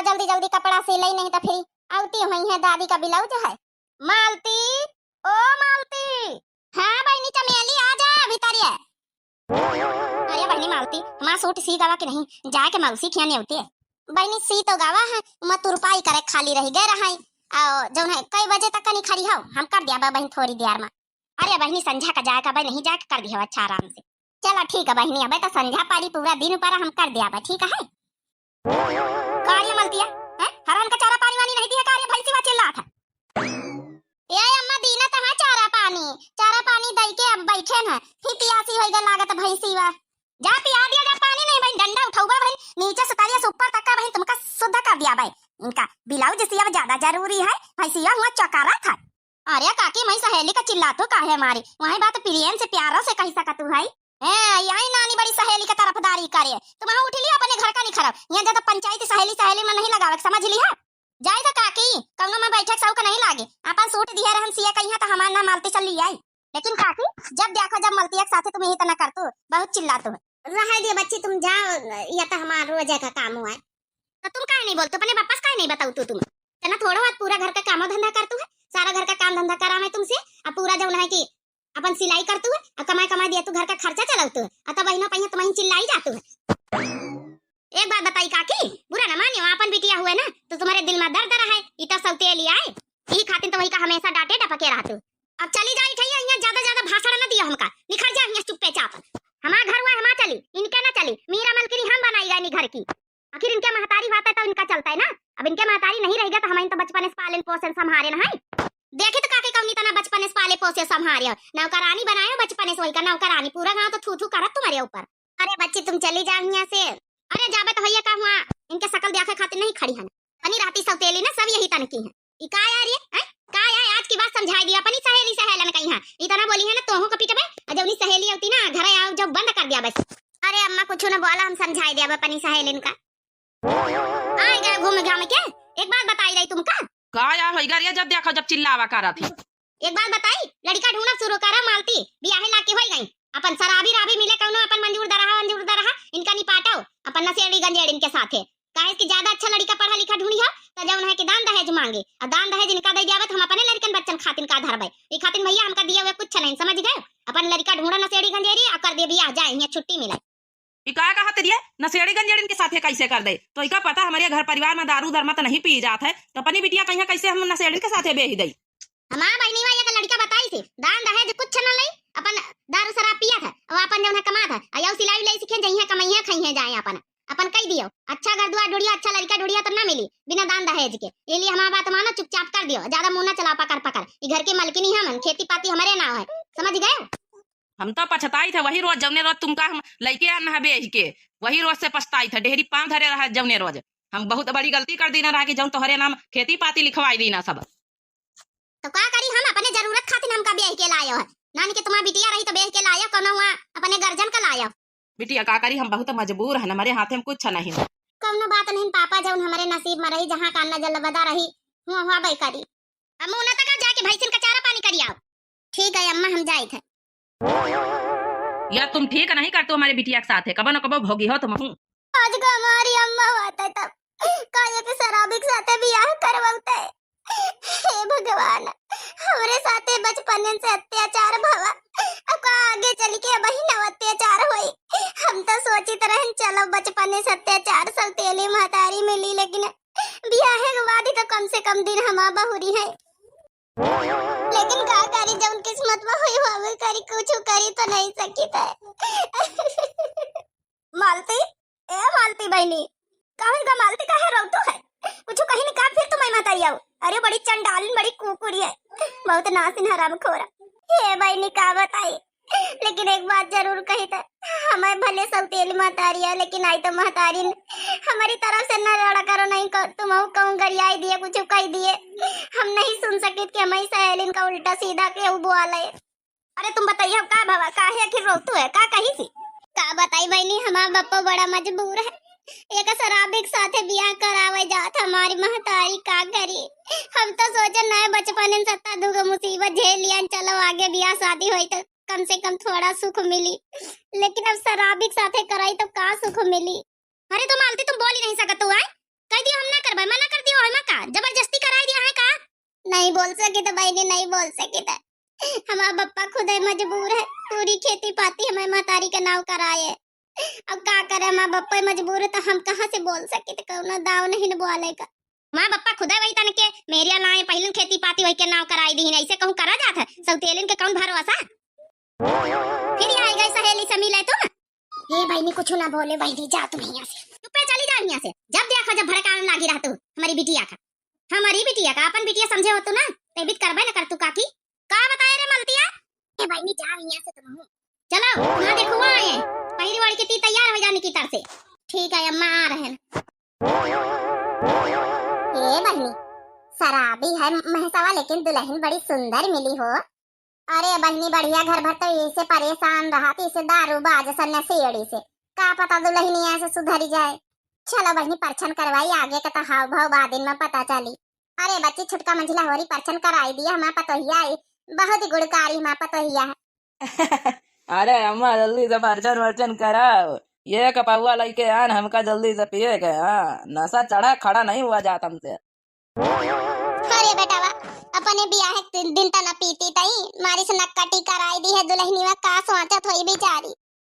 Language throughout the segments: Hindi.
जल्दी जल्दी कपड़ा सिलाई, नहीं तो फिर आउती हुई है दादी का ब्लाउज है। मालती, ओ मालती। हाँ बहनी चमेली आ जा भीतर ये। अरे बहनी मालती, हमारा सूट सी गवा के नहीं जाके मौसी खिया नहीं होती है। बहनी सी तो गवा है, मैं तुरपाई करे खाली रही गए रहा और जो है कई बजे तक नहीं खड़ी हो, हम कर दिया बहनी थोड़ी देर में। अरे बहनी संझा का जाएगा भाई, नहीं जाके कर दिया अच्छा आराम से। चलो ठीक है बहनी, अब तो संझा पारी पूरा दिन पर हम कर दिया ठीक है। कार्य मलतिया है हरान का चारा पानी वानी नहीं दिया, कार्य भैंसी वा चिल्ला था। ये अम्मा दीना तहां चारा पानी दई के अब बैठे न ही पियासी होई ग लागत भैंसी वा। जा पिया दिया जा पानी, नहीं भाई डंडा उठाऊबा भाई नीचे से तारिया से ऊपर तक का भाई तुमका शुद्ध कर दिया भाई। इनका ब्लाउज सिया ज्यादा जरूरी है, भैंसिया हुआ चकारा था। अरे काकी मैं सहेली का चिल्ला तो काहे हमारी वही बात प्रेम से प्यारो से कह सका तू भाई। यही नानी बड़ी सहेली का तरफदारी करे, तुम वहां उठ लिया अपने घर का नहीं खराब, यहाँ ज्यादा पंचायती सहेली सहेली में नहीं लगावे, समझ लिया। जाए तो काकी कौनो में बैठक सौ का नहीं लागे, अपन सूट दिया रहन सिया कहिया तो हमार ना मालती चल ली आई। लेकिन काकी जब देखो जब मलती एक साथे तुम यही तना करतू, बहुत चिल्लातू रह दिए बच्ची तुम जाओ, ये तो हमारा रोज का काम हुआ है। तो तुम काहे नहीं बोलते अपने पापा काहे नहीं बताऊ तू तुम तना थोड़ा बहुत पूरा घर का काम धंधा करतू है, सारा घर का काम धंधा करा मैं तुमसे। अब पूरा जब है कि अपन सिलाई करतू है और कमाई कमाई दिया तू घर का खर्चा चलातू है, तब बहनों पहिया तुम चिल्लाई जातू है। एक बात बताई काकी, बुरा ना मानियो, अपन बिटिया हुए ना तो तुम्हारे दिल में दर्द रहा है, इतना सौते लिया है ई खातिर तो वही का हमेशा डांटे डपके रहतू। अब चली जाई ठैया, यहाँ ज्यादा भाषण न दियो हमका, निखर जा यहाँ चुप्पे चाप। हमारा घर हुआ हमारा चली, इनके ना चली, मीरा मलकिनी हम बनाई गई घर की। आखिर इनके महतारी बात है तो इनका चलता है ना, अब इनके महतारी नहीं रहेगा तो हमें तो बचपन से पालन पोषण संभारे ना है। देखे तो काके कौनी तना बचपन से पाले पोसे संभारे नौकरानी बनाए बचपन से, वही का नौकरानी पूरा गांव तो थू थू करत तुम्हारे ऊपर। अरे बच्ची तुम चली जा यहाँ से। अरे जाबे तो भैया का हुआ, इनके शकल देखे खातिर नहीं खड़ी है, बनी रहती सौतेली ना सब यही तन की है। ई का यार ये का यार आज की बात समझाई दिया अपनी सहेली सहेलन कहीं है, इतना बोली है ना तोहू का पीटबे, जब उनी सहेली होती ना घर आओ जब बंद कर दिया बस। अरे अम्मा कुछ न बोला, हम समझाई दिया अपनी सहेलिन का। आई गए घूम घाम के, एक बात बताई रही तुमका का यार होई गरिया जब देखो जब चिल्लावा करा थी। एक बात बताई, लड़का ढूंढना शुरू करा मालती, बियाहे लाके होई गई, अपन शराबी राबी मिले कौनो अपन मंजूर दरहा इनका निपाटाओ अपन नसेड़ी गंजेड़ इनके साथे। काहे कि ज्यादा अच्छा लड़का पढ़ा लिखा ढूंढी हो तो जौन है कि दान दहेज मांगे, और दान दहेज इनका दे जावे तो हम अपने लड़कन बच्चन खातिन का धरबे, ई खातिन भैया हमका दिए हुए कुछ नहीं, समझ गए। अपन लड़का ढूंढा नसेड़ी गंजेड़ी और कर दे बियाह, जाए यहाँ छुट्टी मिले। ई का कहत दिए नसेड़ी गंजेड़न के साथे कैसे कर दे, तो इका पता हमारे घर परिवार में दारू दरमा तो नहीं पी जात है, तो अपनी बिटिया कहीं कैसे हम नसेड़ी के साथे बेच दई। हमारा बहनी वाला का लड़का बताई थी दान दहेज कुछ न लई, अपन दारू शराब पिया था और अपन जौन है कमा था आयो सिलाई ले सीखे जइया कमैया खइया जाए अपन कह दियो अच्छा घर दुआ ढूंढिया, अच्छा लड़का ढूंढिया तो ना मिली बिना दान दहेज के। ये लिए हमारा बात मानो, चुपचाप कर दियो, ज्यादा मुंह ना चला पकड़ ये घर की मालकिनी हम, खेती पाती हमारे नाम है, समझ गए। हम तो पछताई थे वही रोज जौने रोज तुमका हम लइके आना बेच के, वही रोज से पछताई थे, ढेरी पांव धरे रहा जौने रोज हम बहुत बड़ी गलती कर दी ना रहा कि जौन तोहरे नाम खेती पाती लिखवाई दी ना सब। तो का करी हम अपने जरूरत खातिर हमका बेच के लायो है, नानी के तुम्हारी बिटिया रही तो बेच के लायो, कोनो हुआ अपने गर्जन का लायो। बिटिया का करी हम बहुत मजबूर है, हमारे हाथ में कुछ नहीं। कोनो बात नहीं पापा, जौन हमारे नसीब में रही जहां कान्ना जल बदा रही हुआ भाई करी। हम उन तक जाके भैंसिन का चारा पानी करियाओ। ठीक है अम्मा हम जाई थे। या तुम ठीक नहीं करते हमारे बिटिया के साथ है, कबो न कबो भोगी हो तुम। आज का हमारी अम्मा होता तब काया के शराबी के साथ बियाह करवाते। हे भगवान, हमारे साथे बचपन से अत्याचार भवा, अब का आगे चल के बहिन अत्याचार होई। हम तो सोची तरह चलो बचपन से अत्याचार सौतेली महतारी मिली, लेकिन बियाह के बाद ही तो कम से कम दिन हमा बहुरी है। लेकिन का करी जब किस्मत में हुई हुआ करी, कुछ करी तो नहीं सकी था। मालती ए मालती बहनी कहीं का मालती का है रोतो है कुछ कहीं का फिर तुम्हें मत आऊ। अरे बड़ी चंडालिन बड़ी कुकुरी है, बहुत नासिन हराम खोरा। हे बहनी का बताई, लेकिन एक बात जरूर कही था, हमें भले सौतेली महतारी है लेकिन आई तो महतारी हमारी तरफ से न लड़ा करो, नहीं कर तुम कहूँ गरियाई दिए कुछ कह दिए, हम नहीं सुन सके कि हमारी सहेलिन का उल्टा सीधा के बुआ ले। अरे तुम बताइए का भवा काहे आखिर रोतू है का कही थी का बताई बहनी, हमारा बापा बड़ा मजबूर है, एक शराबी के साथे बियाह करावे जात हमारी महतारी का करी। हम तो सोचे नए बचपन में सत्ता दुगो मुसीबत झेल लिया, चलो आगे बियाह शादी हुई तो कम से कम थोड़ा सुख मिली, लेकिन अब शराबी के साथे कराई तो का सुख मिली। अरे तुम मालती तुम बोल ही नहीं सकत, तू आए कह दियो हम ना करबे जबरदस्ती कराई दिया है का? नहीं बोल सके तो बहनी, नहीं बोल सके तो हमारा बप्पा खुद है मजबूर है, पूरी खेती पाती हमारे महतारी के नाव कराए। अब का करे, हमारा बप्पा मजबूर है तो हम कहाँ से बोल सके, तो कौनो दाव नहीं न बोले का। माँ बप्पा खुद है वही तन के मेरिया लाए पहले खेती पाती वही के नाव कराई दी, ऐसे कहूँ करा जात है सौतेलिन के कौन भरोसा। फिर आई गई सहेली से मिले तुम। ये बहनी कुछ ना बोले, बहनी जा तुम यहाँ से, चुप चली जा यहाँ से। जब देखो जब भड़काने लागी रह तू हमारी बिटिया का, हमारी बिटिया का अपन बिटिया समझे हो तू ना, तेबित करबे न कर तू काकी का बताए रे मलतिया। ए बहनी जा यहाँ से तुम, चलो ना देखो आए पहली वाली की ती तैयार हो जाने की तरफ से। ठीक है अम्मा आ रहे हैं। ये बहनी शराबी है महसावा, लेकिन दुल्हन बड़ी सुंदर मिली हो। अरे बहनी बढ़िया घर भर तो ऐसे परेशान रहा थी, इसे दारू बाज सन्यासी से का पता दुल्हन ऐसे सुधरी जाए। चलो बहनी परछन करवाई, आगे का तो हाव भाव बाद में पता चली। अरे बच्ची छुटका मंझिला होरी परछन कराई दिया, हमारा पतोहिया आई बहुत ही गुणकारी हमारा पतोहिया है। अरे अम्मा जल्दी से परचन वर्चन कराओ, ये कपहुआ लेके आन हमका जल्दी से पिए के। नशा चढ़ा खड़ा नहीं हुआ जाता हमसे। अरे बेटावा अपने बियाह दिन तना पीती तई मारी से नक्काटी कराई दी है दुल्हनीवा, का सोचत होई बेचारी।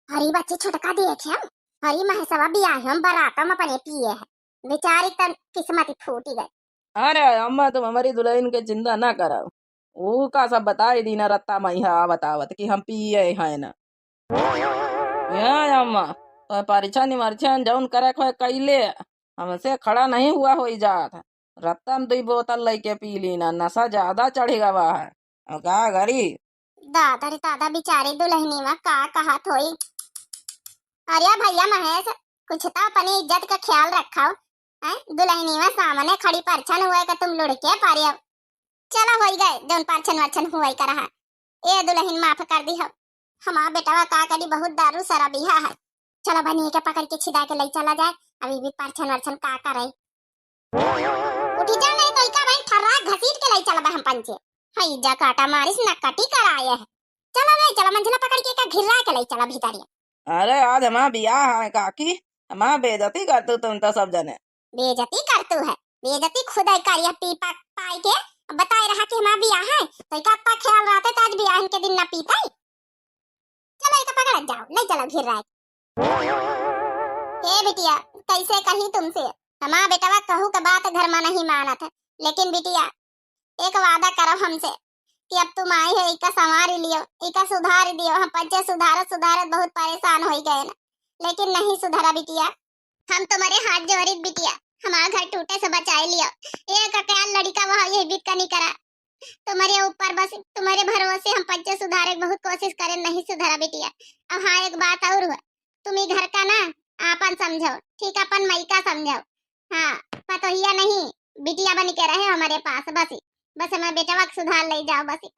हरी बच्ची छुटका देखे हम, हरी महसवा बियाह हम बरातम अपने पिए है, बेचारी तन किस्मत फूटी गई। अरे अम्मा तुम हमारी दुल्हन के चिंता ना कराओ, वो का सब बताई दी ना रत्ता मैया बतावत कि हम पिए हैं ना। अम्मा तो परीक्षण निमरछन जौन करे खोए कैले हमसे खड़ा नहीं हुआ हो जात। रत्ता में 2 बोतल लेके पी ली ना, नशा ज्यादा चढ़ेगा वह है और का गरी दादा रे दादा बेचारी दुल्हनीवा का कहत होई। अरे भैया महेश कुछ तो अपनी इज्जत का ख्याल रखाओ, दुल्हनीवा सामने खड़ी परछन हुए का तुम लुढ़के पारियो। चलो हो गए जौन परछन वर्छन हुआ का रहा, ए दुल्हन माफ कर दी हो, हमारा बेटा का करी बहुत दारू शराबिया है। चलो बनी के पकड़ के छिदा के ले चला जाए, अभी भी परछन वर्छन का करे। उठी जा नहीं तो इका बहन ठर्रा घसीट के ले चला हम पंचे, हई जा काटा मारिस न कटी कराए है। चलो ले चला मंझला पकड़ के का घिरा के ले चला भीतरिया। अरे आज हमारा बियाह है काकी, हमारा बेइज्जती करतू तुम तो सब जने। बेइज्जती करतू है, बेइज्जती खुद ही करिया पी पाई के बताए रहा कि हमारा बियाह है, तो इका अपना ख्याल रहते तो आज बियाह के दिन न पीता। चलो इका पकड़ जाओ ले चलो घिर रहा है। हे बिटिया कैसे कही तुमसे, हमारा बेटवा कहू के बात घर में नहीं मानत है, लेकिन बिटिया एक वादा करो हमसे कि अब तुम आई है इका संवार लियो, इका सुधार दियो। हम पंचे सुधारत सुधारत बहुत परेशान हो गए ना, लेकिन नहीं सुधरा बिटिया। हम तुम्हारे हाथ जोड़ित बिटिया, हमारा घर टूटे से बचाए लियो। एक अकेला लड़का वह ये बीत का नहीं करा, तुम्हारे ऊपर बस तुम्हारे भरोसे हम पंचे सुधारे बहुत कोशिश करें, नहीं सुधरा बिटिया। अब हाँ एक बात और हुआ, तुम ही घर का ना आपन समझो, ठीक अपन मई का समझो। हाँ पतोहिया नहीं बिटिया बन के रहे हमारे पास, बस हमारे बेटा वक्त सुधार ले जाओ बस।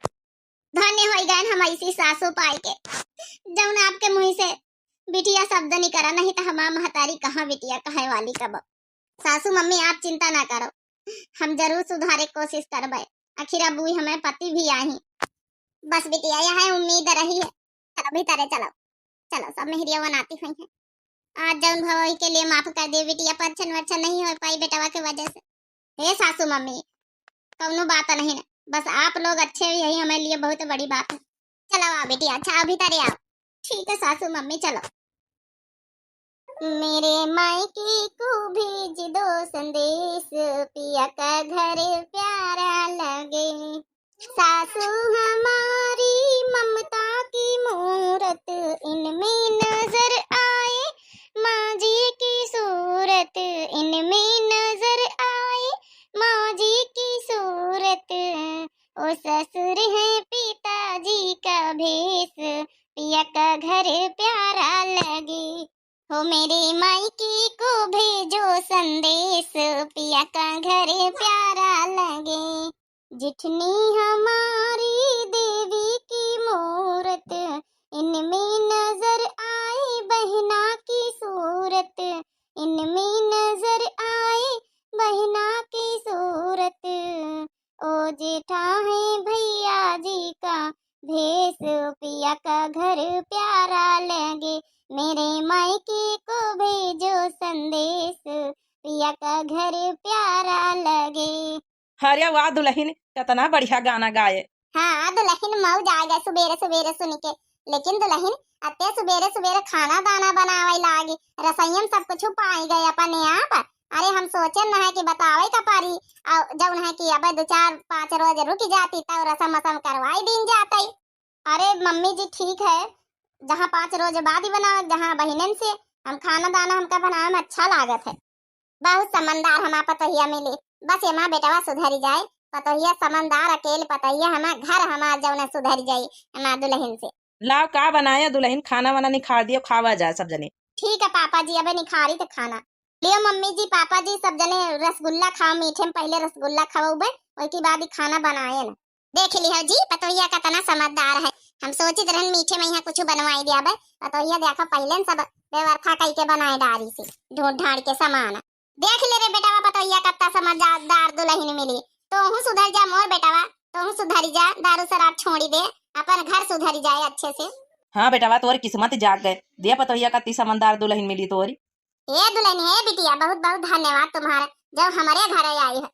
धन्य हो गए हम ऐसी सासू पाई के, जौन आपके मुंह से बिटिया शब्द नहीं करा, नहीं तो हमारा महतारी कहाँ बिटिया कहे वाली कब। सासू मम्मी आप चिंता ना करो, हम जरूर सुधारे कोशिश करबे। आखिर अबू हमें पति भी आई, बस बिटिया यहाँ उम्मीद रही है। चलो भीतर चलो, चलो सब मेहरिया बनाती हुई है। आज जौन भवई के लिए माफ कर दे बिटिया, परछन वर्छन नहीं हो पाई बेटवा के वजह से। हे सासू मम्मी कौनो बात नहीं है, बस आप लोग अच्छे यही हमारे लिए बहुत बड़ी बात है। चलो आओ बेटी, अच्छा अभी तारे आओ। ठीक है सासू मम्मी चलो। मेरे मायके को भेज दो संदेश, पिया का घर प्यारा लगे। सासू हमारी ममता की मूरत, इनमें नजर आए माँ जी की सूरत, इनमें नजर आए माँ जी की सूरत। ओ ससुर है पिताजी का भेष, पिया का घर प्यारा लगे। हो मेरे मायके को भेजो संदेश, पिया का घर प्यारा लगे। जिठनी हमारी देवी की मूरत, इनमें नजर आए बहना की सूरत, इनमें नजर आए बहना की सूरत। ओ जेठा है भैया जी का भेष, पिया का घर प्यारा लगे। मेरे मायके को भेजो संदेश, पिया का घर प्यारा लगे। अरे वाह दुल्हन, कितना बढ़िया गाना गाए। हाँ दुल्हन मौज आ गए सुबेरे सुबेरे सुन के। लेकिन दुल्हन अत्ते सुबेरे सुबेरे खाना दाना बनावे लागी, रसोईया सब कुछ पाई गए अपने आप। अरे हम सोचे न है कि बतावे का पारी और जब है कि अब 2-4-5 रोज रुक जाती तब रसम मसम करवाई दिन जाती। अरे मम्मी जी ठीक है, जहाँ 5 रोज बाद ही बनाओ, जहाँ बहनन से हम खाना दाना हमका बनावे में अच्छा लागत है। बहुत समझदार हमारा पतोहिया मिली, बस ये माँ बेटवा सुधरी जाए। पतोहिया समझदार अकेले पतोहिया हमारा घर हमारा जौन सुधर जाई हमारा दुल्हन से। लाओ का बनाया दुल्हन, खाना वाना निखार दियो, खावा जाए सब जने। ठीक है पापा जी, अबे निखारी तो खाना लियो। मम्मी जी पापा जी सब जने रसगुल्ला खाओ, मीठे में पहले रसगुल्ला खाओ बे, उसके बाद ही खाना बनाए ना। देख लियो जी पतोहिया का तना समझदार है। हम सोचित रहन मीठे में यहाँ कुछ बनवाई दिया बे, पतोहिया देखो पहले सब व्यवस्था कई के बनाए डारी से ढूंढ ढाड़ के सामान। देख ले रे बेटावा पतोहिया कितना समझदार दुल्हन मिली। तो हूँ सुधर जा मोर बेटावा, तो हूँ सुधरी जा, दारू शराब छोड़ी दे, अपन घर सुधरी जाए अच्छे से। हाँ बेटावा तोरी किस्मत जाग गए, दिया पतोहिया का समझदार दुल्हन मिली तोरी। हे दुल्हन हे बिटिया, बहुत बहुत धन्यवाद तुम्हारा जब हमारे घर आई है।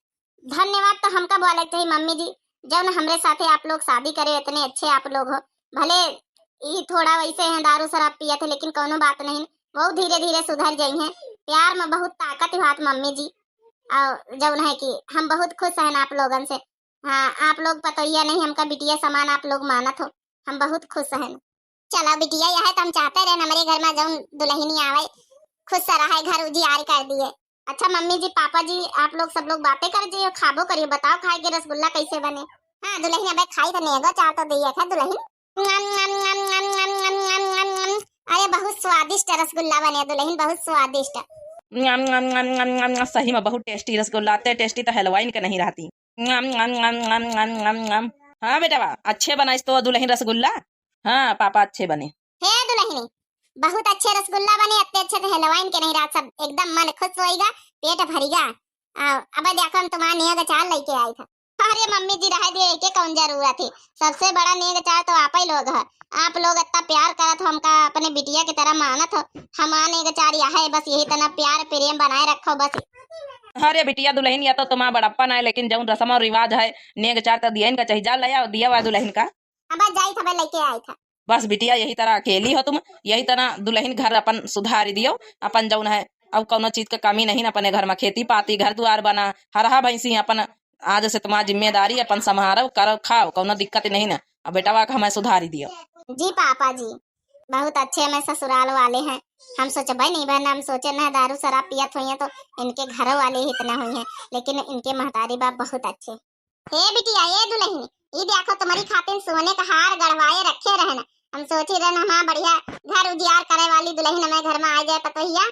धन्यवाद तो हमका बोले थे मम्मी जी, जब हमरे साथे आप लोग शादी करे, इतने अच्छे आप लोग हो। भले ये थोड़ा वैसे हैं दारू शराब पिया थे, लेकिन कोनो बात नहीं, वो धीरे धीरे सुधर जाई हैं। प्यार में बहुत ताकत है मम्मी जी, और जब है कि हम बहुत खुश हैं आप लोगन से। हाँ आप लोग पतोहिया नहीं हमका बिटिया समान आप लोग मानत हो, हम बहुत खुश हैं। चलो बिटिया यह तो हम चाहते रहे हमारे घर में जौन दुल्हनी आवे खुश रहा, घर उजियार कर दिए। अच्छा मम्मी जी पापा जी आप लोग सब लोग बातें कर दिए, खाबो करिए, बताओ खाए के रसगुल्ला कैसे बने। हाँ दुल्हन अब खाई तो नेगो चाह तो दिया था दुल्हन। अरे बहुत स्वादिष्ट रसगुल्ला बने दुल्हन, बहुत स्वादिष्ट। सही में बहुत टेस्टी रसगुल्ला, टेस्टी तो हलवाई के नहीं रहती। हाँ बेटा अच्छे बनाइस तो दुल्हन रसगुल्ला। हाँ पापा अच्छे बने। हे दुल्हनी बहुत अच्छे रसगुल्ला बने, इतने अच्छे तो हलवाई के नहीं रहा, सब एकदम मन खुश होएगा, पेट भरेगा। अब देखो हम तुम्हारा नेग अचार लेके आई था। अरे मम्मी जी रह दिए के कौन जरूरत थी, सबसे बड़ा नेग अचार तो आप ही लोग है। आप लोग इतना प्यार करत हो हमका, अपने बिटिया की तरह मानत हो। हमारा नेग अचार यह है, बस यही तना प्यार प्रेम बनाए रखो बस। अरे बिटिया दुल्हन या तो तुम्हारा बड़प्पन है, लेकिन जौन रस्म और रिवाज है नेग चार तो दिया का चाहिए, जा लिया दिया हुआ दुल्हन का। अब जाई था लेके आई था। बस बिटिया यही तरह अकेली हो तुम, यही तरह दुल्हन घर अपन सुधार दियो, अपन जौन है अब कोनो चीज का कमी नहीं, अपने घर में खेती पाती घर द्वार बना हरा भैंसी अपन आज से तुम्हारी जिम्मेदारी अपन संभारो करो खाओ, कोनो दिक्कत नहीं ना। अब बेटा का हमें सुधारी दियो। जी पापा जी बहुत अच्छे हमें ससुराल वाले हैं। हम सोचे भाई नहीं बहन, हम सोचे ना दारू शराब पियत हुई है तो इनके घर वाले ही इतना हुई है, लेकिन इनके महतारी बाप बहुत अच्छे। हे बिटिया ये दुल्हन ये देखो तुम्हारी खातिर सोने का हार गड़वाए रखे रहना। हम सोची रहना हाँ बढ़िया घर उजियार करे वाली दुल्हन हमें घर में आ जाए पतोहिया,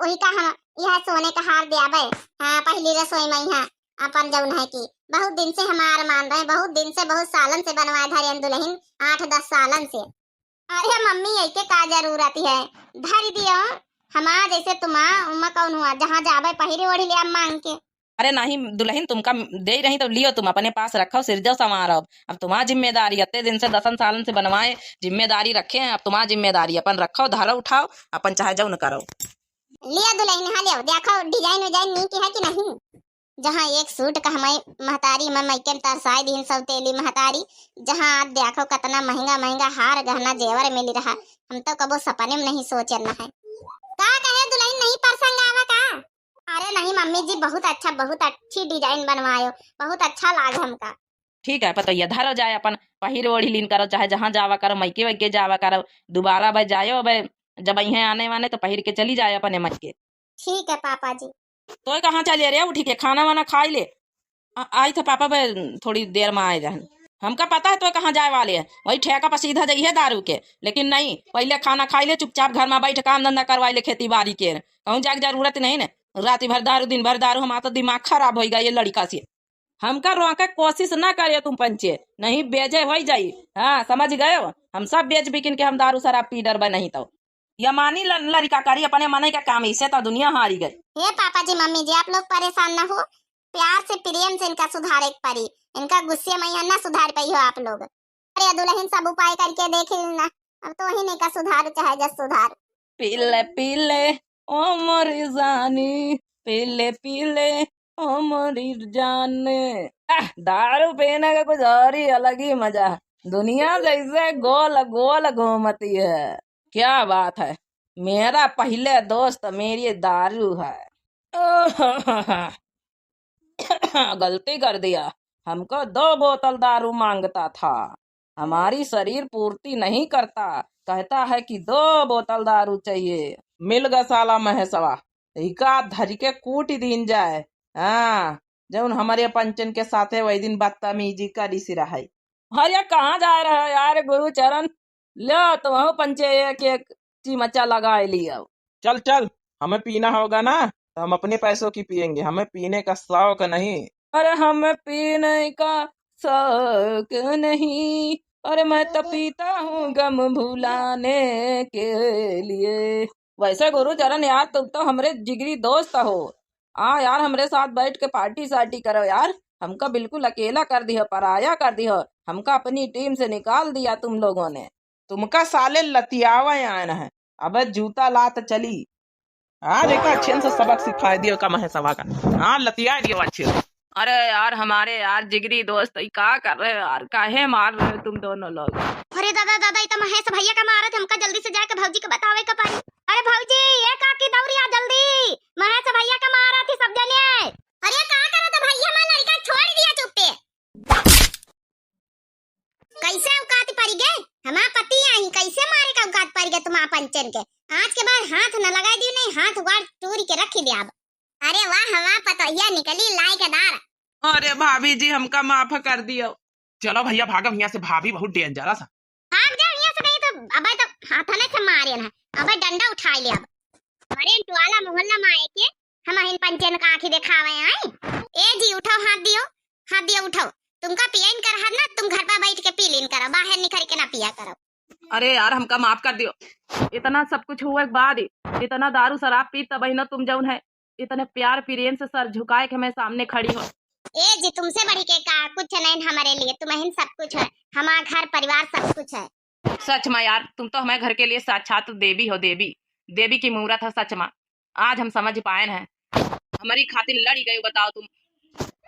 वही का हम यह सोने का हार दियाबे। हाँ पहली रसोई में यहाँ अपन जौन है की बहुत दिन से हमार मान रहे, बहुत दिन से बहुत सालन से बनवाए धरे दुल्हन, 8-10 सालन से। अरे मम्मी ऐके का जरूरत है, धर दियो हमारा जैसे तुम्हारा कौन हुआ, जहाँ जाबे पहिरे ओढ़ी लिया मांग के। अरे नहीं दुल्हन तुमका दे रही तो लियो, तुम अपने पास रखो, सिरजो समारो। अब तुम्हारी जिम्मेदारी, इतने दिन से 10 सालन से बनवाए जिम्मेदारी रखे हैं, अब तुम्हारी जिम्मेदारी अपन रखो, धारो उठाओ, अपन चाहे जो न करो। लिया दुल्हन हाँ लिया, देखो डिजाइन विजाइन नीक है कि नहीं। जहाँ एक सूट का हमारी महतारी में मैके तरसाई दिन सब तेली महतारी, जहाँ आप देखो कितना महंगा महंगा हार गहना जेवर मिल रहा, हम तो कबो सपने में नहीं सोचे न है। का कहे दुल्हन नहीं पसंद आवा का। अरे नहीं मम्मी जी बहुत अच्छा, बहुत अच्छी डिजाइन बनवायो, बहुत अच्छा लाग हमका। ठीक है पता ये धरो जाए अपन पहिर ओढ़ी लीन करो, चाहे जहाँ जावा करो, मैके वैके जावा करो, दोबारा भाई जायो भाई जब यहाँ आने वाने तो पहिर के चली जाए अपने मच के। ठीक है पापा जी। तो कहाँ चले रे, उठी के खाना वाना खाई ले। आई था पापा भाई थोड़ी देर में आए जाए, हमका पता है तो कहाँ जाए वाले है, वही ठेका पर सीधा जाइए दारू के, लेकिन नहीं पहले खाना खाई ले, चुपचाप घर में बैठ काम धंधा करवाई ले, खेती बाड़ी के कहूँ जाके जरूरत नहीं ना, रात भर दारू दिन भर दारू, हमारा तो दिमाग खराब हो गया ये लड़का से। हमका रोके कोशिश ना करे तुम पंचे, नहीं बेचे हो जाई। हाँ समझ गए हो, हम सब बेच बिकिन के हम दारू शराब पी डर नहीं तो यमानी लड़का करी अपने मन का काम, इससे तो दुनिया हारी गई। हे पापा जी मम्मी जी आप लोग परेशान न हो, प्यार से प्रेम से इनका सुधार एक परी, इनका गुस्से में ना सुधार पाई हो आप लोग। अरे दुल्हन सब उपाय करके देख ना, अब तो वही नहीं का सुधार चाहे जस सुधार। पीले पीले ओ मोरी जानी पी ले ओ मोरी जान। दारू पीने का कुछ और ही अलग ही मजा है। दुनिया जैसे गोल गोल घूमती है। क्या बात है, मेरा पहले दोस्त मेरी दारू है। गलती कर दिया, हमको 2 बोतल दारू मांगता था। हमारी शरीर पूर्ति नहीं करता, कहता है कि 2 बोतल दारू चाहिए। मिल गा साला महेशवा, इका धर के कूट दीन जाए। हाँ, जब हमारे पंचन के साथे वही दिन बदतमीजी करी सी रहा। अरे कहाँ जा रहा है यार गुरु चरण, लो तुम पंचे एक एक चिमचा लगा लिया। चल चल, हमें पीना होगा ना तो हम अपने पैसों की पियेंगे, हमें पीने का शौक नहीं। अरे हमें पीने का शौक नहीं, अरे मैं तो पीता हूँ गम भुलाने के लिए। वैसे गुरु चरण यार, तुम तो हमरे जिगरी दोस्त हो। यार हमरे साथ बैठ के पार्टी सार्टी करो यार। हमका बिल्कुल अकेला कर दिया, पराया कर दिया, हमका अपनी टीम से निकाल दिया तुम लोगों ने। तुमका साले लतियावा आना है, अब जूता लात चली। हाँ देखा, अच्छे से सबक सिखा दियो का महेशवा का। हाँ लतिया दियो अच्छे से। अरे यार हमारे यार जिगरी दोस्त क्या कर रहे हो यार, काहे मार रहे हो तुम दोनों लोग। अरे दादा दादा, ये तो महेश भैया का मारत है, हमका जल्दी से जाके भौजी के बतावे का पारी। अरे भौजी ये काकी दौड़ी आ जल्दी, महेश भैया का मारा थी सब जने। अरे का करत भैया, मैं लड़का छोड़ दिया चुप्पे। कैसे औकात पड़ी गए हमार पति आई, कैसे मारे का औकात पड़ी गए तुम पंचन के। आज के बाद हाथ न लगाई दियो, नहीं हाथ वार टूरी के रखी दे अब। अरे वाह, हमार पतोहिया निकली लायकदार। अरे भाभी जी हमका माफ कर दियो। चलो भैया भागो यहाँ से, भाभी बहुत डेंजरस है। भाग जाओ यहाँ से, नहीं तो अबे तो हाथने से मारे ना, अबे डंडा उठा ले अब। अरे टुआला मोहल्ला में आए के हम हिन पंचन का आंखें दिखावे आई। ए जी उठाओ, हाथ दियो उठाओ। तुमका पियन कर हद ना, तुम घर पर बैठ के पी लीन करो, बाहर निकल के ना पिया करो। अरे यार हमका माफ कर दियो, इतना सब कुछ हुए के बाद इतना दारू शराब पी तब ना तुम जौन है इतने प्यार प्रेम से सर झुकाए के मैं सामने खड़ी हो। ए जी तुमसे बढ़ी के का कुछ नहीं हमारे लिए, तुम्हें सब कुछ है, हमारा घर परिवार सब कुछ है। सच में यार, तुम तो हमारे घर के लिए साक्षात देवी हो, देवी की मूरत है सच में। आज हम समझ पाए हैं, हमारी खातिर लड़ी गई, बताओ तुम।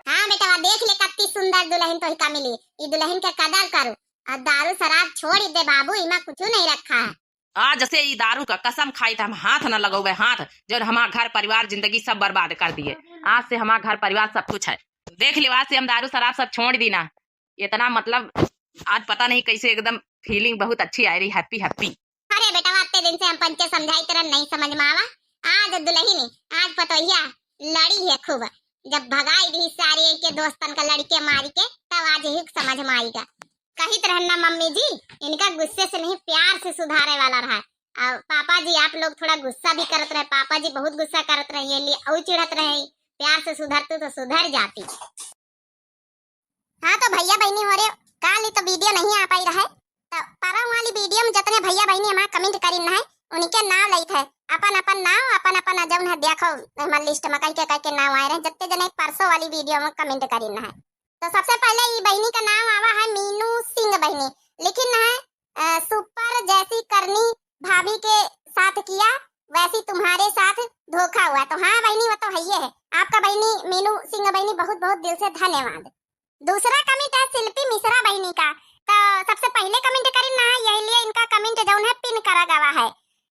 हाँ बेटा देख ले कितनी सुंदर दुल्हन तो का मिली, ये दुल्हन के कदर करो और दारू शराब छोड़ दे बाबू, इमा कुछ नहीं रखा है। आज जैसे ये दारू का कसम खाई था, हम हाथ न लगोगे, हाथ जो हमारा घर परिवार जिंदगी सब बर्बाद कर दिए। आज से हमारा घर परिवार सब कुछ है, देख लियो आज से हम दारू शराब सब छोड़ दी ना। इतना मतलब आज पता नहीं कैसे एकदम फीलिंग बहुत अच्छी आ रही, हैप्पी हैप्पी। अरे बेटा आते दिन से हम पंचे समझाई तरह नहीं समझ में आवा। आज दुल्हन आज पतोहिया लड़ी है खूब, जब भगाई दी सारी के दोस्तन का लड़के मारी के, तब आज ही समझ में आएगा। कही तरह ना मम्मी जी, इनका गुस्से से नहीं प्यार से सुधारे वाला रहा। और पापा जी आप लोग थोड़ा गुस्सा भी करते रहे, पापा जी बहुत गुस्सा करते रहे, ये लिए और चिढ़त रहे, प्यार से सुधरते तो सुधर जाती। हाँ तो भैया बहनी हो रहे काल तो वीडियो नहीं आ पाई रहा है, तो परम वाली वीडियो में जितने भैया बहनी हमारा कमेंट करी है उनके नाम लई थे, अपन अपन नाम अपन अपन जौन है देखो हमारे लिस्ट में कई के नाम आए रहे, जितने जने परसों वाली वीडियो में कमेंट करी है। तो सबसे पहले ये बहनी का नाम आवा है मीनू सिंह बहनी, लेकिन है सुपर जैसी करनी भाभी के साथ किया वैसी तुम्हारे साथ धोखा हुआ। तो हाँ बहनी वो तो है ही है, आपका बहनी मीनू सिंह बहनी बहुत बहुत दिल से धन्यवाद। दूसरा कमेंट है शिल्पी मिश्रा बहनी का, तो सबसे पहले कमेंट करी ना यही लिए इनका कमेंट जौन है पिन करा गवा है,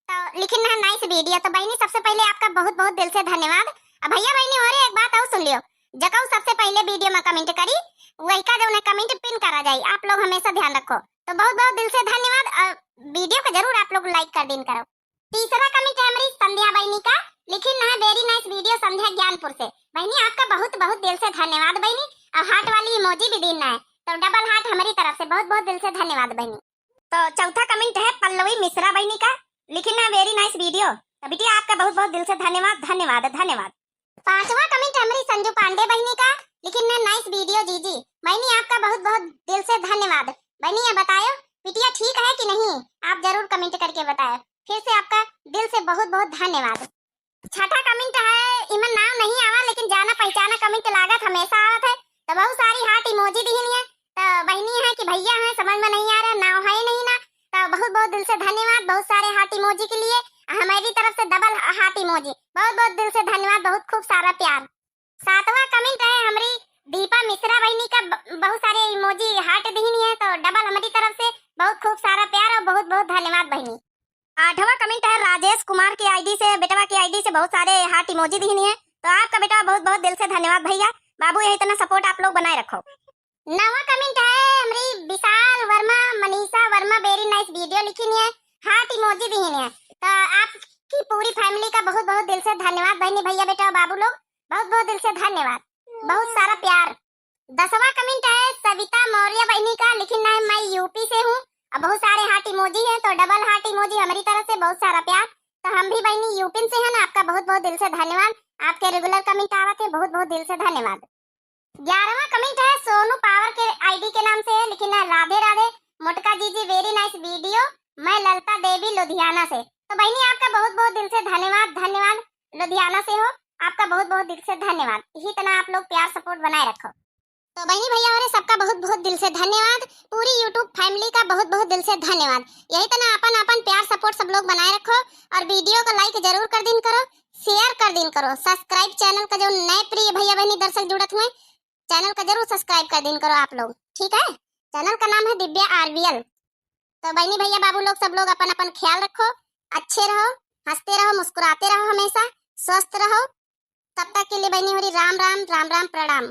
तो लिखी ना नाइस वीडियो। तो बहनी सबसे पहले आपका बहुत बहुत दिल से धन्यवाद। अब भैया बहनी हो रहे एक बात और सुन लियो, जगह सबसे पहले वीडियो में कमेंट करी वही का जो कमेंट पिन करा जाए, आप लोग हमेशा ध्यान रखो। तो बहुत बहुत दिल से धन्यवाद और वीडियो को जरूर आप लोग लाइक कर दिन करो। तीसरा कमेंट है हमारी संध्या बहनी का, लेकिन ना वेरी नाइस वीडियो संध्या ज्ञानपुर से। बहनी आपका बहुत बहुत दिल से धन्यवाद बहनी, और हार्ट वाली इमोजी भी देना है, तो डबल हार्ट हमारी तरफ से बहुत बहुत दिल से धन्यवाद बहनी। तो चौथा कमेंट है पल्लवी मिश्रा बहनी का, लेकिन ना वेरी नाइस वीडियो, तो बेटी आपका बहुत बहुत दिल से धन्यवाद धन्यवाद धन्यवाद। पांचवा कमेंट हमारी संजू पांडे बहनी का, लेकिन ना नाइस वीडियो जीजी बहनी आपका बहुत बहुत दिल से धन्यवाद। बहनी ये बताओ बिटिया ठीक है कि नहीं, आप जरूर कमेंट करके बताएं, फिर से आपका दिल से बहुत बहुत धन्यवाद। छठा कमेंट है इमन नाम नहीं आवा, लेकिन जाना पहचाना कमेंट लागत हमेशा आवत है, तो बहुत सारी हार्ट इमोजी दी है। तो बहनी है कि भैया है समझ में नहीं आ रहा, नाम है नहीं ना, तो बहुत बहुत दिल से धन्यवाद बहुत सारे हार्ट इमोजी के लिए। हमारी तरफ से डबल हार्ट इमोजी, बहुत बहुत दिल से धन्यवाद, बहुत खूब सारा प्यार। 7वां कमेंट है हमारी दीपा मिश्रा बहनी का, बहुत सारे इमोजी हार्ट दीनी है, तो डबल हमारी तरफ से बहुत खूब सारा प्यार और बहुत बहुत धन्यवाद बहनी। 8वां कमेंट है राजेश कुमार की आईडी से, बेटवा की आईडी से बहुत सारे हार्ट इमोजी दीनी है, तो आपका बेटा बहुत बहुत दिल से धन्यवाद भैया। बाबू यही इतना सपोर्ट आप लोग बनाए रखो। 9वां कमेंट है हमारी Vishal Verma Manisha Verma, very nice video लिखी है, हार्ट इमोजी दी है, तो आपकी पूरी फैमिली का बहुत बहुत दिल से धन्यवाद बहनी भैया बेटा बाबू लोग, बहुत बहुत दिल से धन्यवाद, बहुत सारा प्यार। 10वां कमेंट है सविता मौर्य बहनी का, लिखना है मैं यूपी से हूँ, अब बहुत सारे हार्ट इमोजी हैं, तो डबल हार्ट इमोजी हमारी तरफ से, बहुत सारा प्यार। तो हम भी बहनी यूपी से हैं ना, आपका बहुत बहुत दिल से धन्यवाद, आपके रेगुलर कमेंट आवत है, बहुत बहुत दिल से धन्यवाद। 11वां कमेंट है सोनू पावर के आईडी के नाम से है, लिखना है राधे राधे मोटका जीजी, वेरी नाइस वीडियो, मैं ललता देवी लुधियाना से। तो बहनी आपका बहुत बहुत दिल से धन्यवाद, धन्यवाद लुधियाना से हो, आपका बहुत बहुत दिल से धन्यवाद, इसी तरह आप लोग प्यार सपोर्ट बनाए रखो। तो बहनी भैया और सबका बहुत बहुत दिल से धन्यवाद, पूरी यूट्यूब फैमिली का बहुत बहुत दिल से धन्यवाद, यही तरह अपन अपन प्यार सपोर्ट सब लोग बनाए रखो, और वीडियो को लाइक जरूर कर दिन करो, शेयर कर दिन करो, सब्सक्राइब चैनल का जो नए प्रिय भैया बहनी दर्शक जुड़त हुए चैनल का जरूर सब्सक्राइब कर दिन करो आप लोग, ठीक है। चैनल का नाम है दिव्या आरवीएल। तो बहनी भैया बाबू लोग सब लोग अपन अपन ख्याल रखो, अच्छे रहो, हंसते रहो, मुस्कुराते रहो, हमेशा स्वस्थ रहो। तब तक के लिए बहनी होरी राम राम राम राम प्रणाम।